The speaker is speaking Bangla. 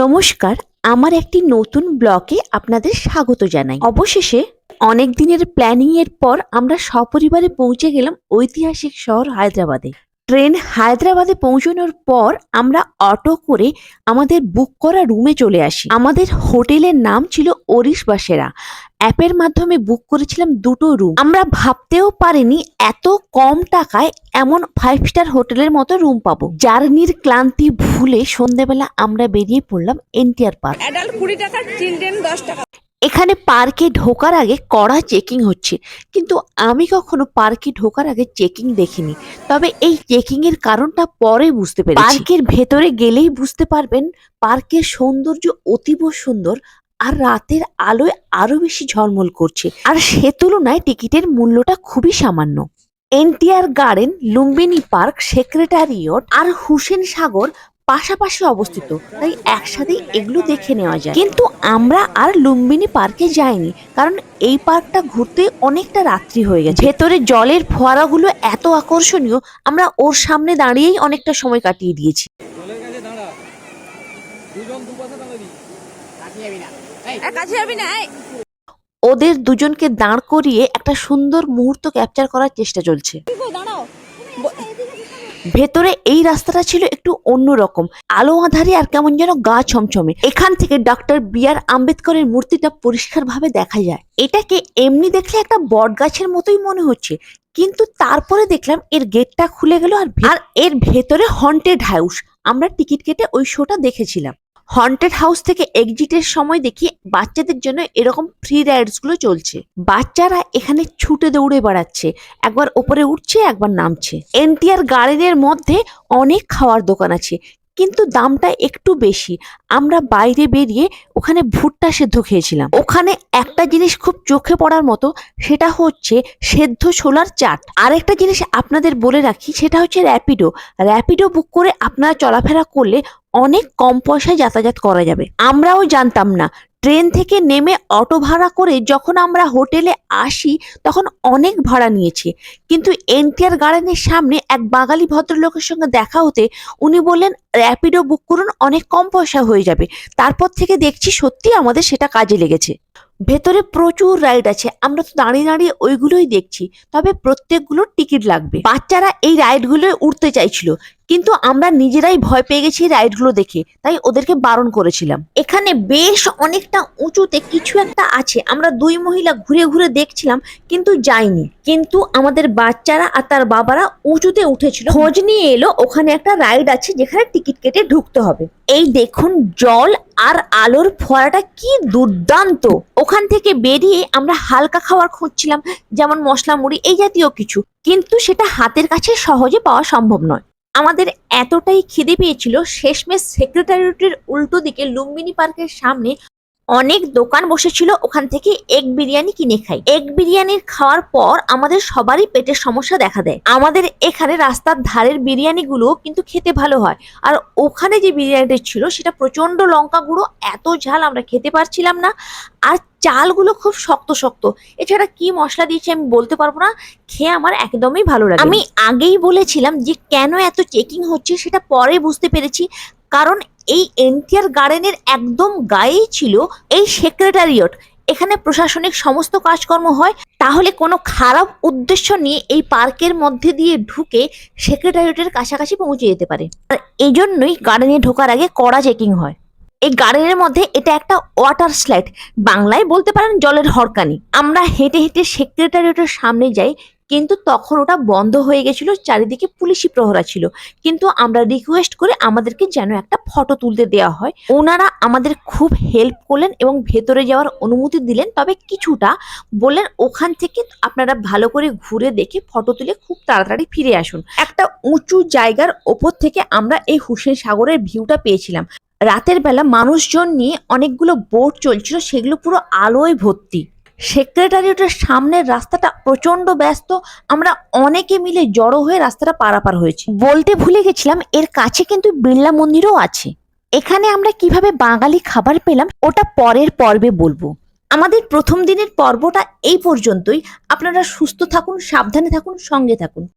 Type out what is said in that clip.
নমস্কার, আমার একটি নতুন ব্লগে আপনাদের স্বাগত জানাই। অবশেষে অনেক দিনের প্ল্যানিং এর পর আমরা সপরিবারে পৌঁছে গেলাম ঐতিহাসিক শহর হায়দ্রাবাদে। ট্রেন হায়দ্রাবাদে পৌঁছানোর পর আমরা অটো করে আমাদের বুক করা রুমে চলে আসি। আমাদের হোটেলের নাম ছিল ওরিশ বাসেরা। অ্যাপের মাধ্যমে বুক করেছিলাম দুটো রুম। আমরা ভাবতেও পারিনি এত কম টাকায় এমন 5 স্টার হোটেলের মতো রুম পাবো। জার্নির ক্লান্তি ভুলে সন্ধ্যাবেলা আমরা বেরিয়ে পড়লাম এনটিআর পার্ক। অ্যাডাল্ট 20 টাকা, চিলড্রেন 10 টাকা। এখানে পার্কে ঢোকার আগে কড়া চেকিং হচ্ছে, কিন্তু আমি কখনো পার্কে ঢোকার আগে চেকিং দেখিনি। তবে এই চেকিং এর কারণটা পরে বুঝতে পেরেছি। পার্কের ভেতরে গেলেই বুঝতে পারবেন পার্কের সৌন্দর্য অতীব সুন্দর, আর রাতের আলোয় আরো বেশি ঝলমল করছে। আর সে তুলনায় টিকিটের মূল্যটা খুবই সামান্য। NTR garden, Lumbini park, secretariat আর হুসেন সাগর পাশাপাশি অবস্থিত, তাই একসাথেই এগুলো দেখে নেওয়া যায়। কিন্তু আমরা আর লুম্বিনী পার্কে যাইনি, কারণ এই পার্কটা ঘুরতে অনেকটা রাত্রি হয়ে গেছে। ভেতরে জলের ফোয়ারাগুলো এত আকর্ষণীয়, আমরা ওর সামনে দাঁড়িয়েই অনেকটা সময় কাটিয়ে দিয়েছি। কাছে যাবি না? ওদের দুজনকে দাঁড় করিয়ে একটা সুন্দর মুহূর্ত ক্যাপচার করার চেষ্টা চলছে। দাঁড়াও। ভেতরে এই রাস্তাটা ছিল একটু অন্যরকম, আলো আঁধারি আর কেমন যেন গা ছমছমে। এখান থেকে ডক্টর বি.আর. আম্বেদকরের মূর্তিটা পরিষ্কারভাবে দেখা যায়। এটাকে এমনি দেখলে একটা বট গাছের মতোই মনে হচ্ছে, কিন্তু তারপরে দেখলাম এর গেটটা খুলে গেল আর এর ভেতরে হন্টেড হাউস। আমরা টিকিট কেটে ওই শোটা দেখেছিলাম। হন্টেড হাউস থেকে এক্সিটের সময় দেখি বাচ্চাদের জন্য এরকম ফ্রি রাইডস গুলো চলছে। বাচ্চারা এখানে ছুটে দৌড়ে বেড়াচ্ছে, একবার ওপরে উঠছে একবার নামছে। এনটিআর গার্ডেনের মধ্যে অনেক খাওয়ার দোকান আছে, কিন্তু দামটা একটু বেশি। আমরা বাইরে বেরিয়ে ওখানে ভুট্টা সেদ্ধ খেয়েছিলাম। ওখানে একটা জিনিস খুব চোখে পড়ার মতো, সেটা হচ্ছে সেদ্ধ ছোলার চাট। আরেকটা জিনিস আপনাদের বলে রাখি, সেটা হচ্ছে র্যাপিডো বুক করে আপনারা চলাফেরা করলে অনেক কম পয়সায় যাতায়াত করা যাবে। আমরাও জানতাম না। ট্রেন থেকে নেমে অটো ভাড়া করে যখন আমরা হোটেলে আসি তখন অনেক ভাড়া নিয়েছি, কিন্তু এনটিআর গার্ডেনের সামনে এক বাঙালি ভদ্রলোকের সঙ্গে দেখা হতে উনি বললেন র্যাপিডো বুক করুন, অনেক কম পয়সা হয়ে যাবে। তারপর থেকে দেখছি সত্যি আমাদের সেটা কাজে লেগেছে। ভেতরে প্রচুর রাইড আছে, আমরা তো দাঁড়িয়ে দাঁড়িয়ে ওইগুলোই দেখছি, তবে প্রত্যেকগুলোর টিকিট লাগবে। বাচ্চারা এই রাইডগুলোয় উঠতে চাইছিল, কিন্তু আমরা নিজেরাই ভয় পেয়ে গেছি রাইডগুলো দেখে, তাই ওদেরকে বারণ করেছিলাম। এখানে বেশ অনেকটা উঁচুতে কিছু একটা আছে, আমরা দুই মহিলা ঘুরে ঘুরে দেখছিলাম কিন্তু যাইনি। কিন্তু আমাদের বাচ্চারা আর তার বাবারা উঁচুতে উঠেছিল, খোঁজ নিয়ে এলো ওখানে একটা রাইড আছে যেখানে টিকিট কেটে ঢুকতে হবে। এই দেখুন জল আর আলোর ফোয়ারাটা কি দুর্দান্ত। ওখান থেকে বেরিয়ে আমরা হালকা খাবার খুঁজছিলাম, যেমন মশলা মুড়ি এই জাতীয় কিছু, কিন্তু সেটা হাতের কাছে সহজে পাওয়া সম্ভব নয়। আমাদের এতটাই খিদে পেয়েছিল, শেষমেশ সেক্রেটারিয়েটের উল্টো দিকে লুম্বিনী পার্কের সামনে অনেক দোকান বসেছিল, ওখান থেকে এগ বিরিয়ানি কিনে খাই। এগ বিরিয়ানির খাওয়ার পর আমাদের সবারই পেটের সমস্যা দেখা দেয়। আমাদের এখানে রাস্তার ধারের বিরিয়ানি গুলো কিন্তু খেতে ভালো হয়, আর ওখানে যে বিরিয়ানিটা ছিল সেটা প্রচন্ড লঙ্কা গুঁড়ো, এত ঝাল আমরা খেতে পারছিলাম না। আর চালগুলো খুব শক্ত শক্ত, এছাড়া কি মশলা দিয়েছে আমি বলতে পারবো না, খেয়ে আমার একদমই ভালো লাগে। আমি আগেই বলেছিলাম যে কেন এত চেকিং হচ্ছে, সেটা পরে বুঝতে পেরেছি। কারণ এই এনটিআর গার্ডেনের একদম গায়েই ছিল এই সেক্রেটারিয়েট। এখানে প্রশাসনিক সমস্ত কাজকর্ম হয়। তাহলে কোনো খারাপ উদ্দেশ্য নিয়ে এই পার্কের মধ্যে দিয়ে ঢুকে সেক্রেটারিয়েটের কাছাকাছি পৌঁছে যেতে পারে, আর এই জন্যই গার্ডেনে ঢোকার আগে কড়া চেকিং হয়। এই গার্ডেনের মধ্যে এটা একটা ওয়াটার স্লাইড, বাংলায় বলতে পারেন জলের হরকানি। আমরা হেঁটে হেঁটে সেক্রেটারিয়েটের সামনে যাই, কিন্তু তখন ওটা বন্ধ হয়ে গেছিল, চারিদিকে পুলিশি প্রহরা ছিল। কিন্তু আমরা রিকোয়েস্ট করে আমাদেরকে যেন একটা ফটো তুলতে দেওয়া হয়। ওনারা আমাদের খুব হেল্প করলেন এবং ভেতরে যাওয়ার অনুমতি দিলেন, তবে কিছুটা বললেন ওখান থেকে আপনারা ভালো করে ঘুরে দেখে ফটো তুলে খুব তাড়াতাড়ি ফিরে আসুন। একটা উঁচু জায়গার ওপর থেকে আমরা এই হুসেন সাগরের ভিউটা পেয়েছিলাম। রাতের বেলা মানুষজন নিয়ে অনেকগুলো বোট চলছিল, সেগুলো পুরো আলোয় ভর্তি। সেক্রেটারিয়েটের সামনের রাস্তাটা প্রচন্ড ব্যস্ত, আমরা অনেকে মিলে জড়ো হয়ে রাস্তাটা পারাপার হয়েছি। বলতে ভুলে গেছিলাম, এর কাছে কিন্তু বিড়লা মন্দিরও আছে। এখানে আমরা কিভাবে বাঙালি খাবার পেলাম ওটা পরের পর্বে বলবো। আমাদের প্রথম দিনের পর্বটা এই পর্যন্তই। আপনারা সুস্থ থাকুন, সাবধানে থাকুন, সঙ্গে থাকুন।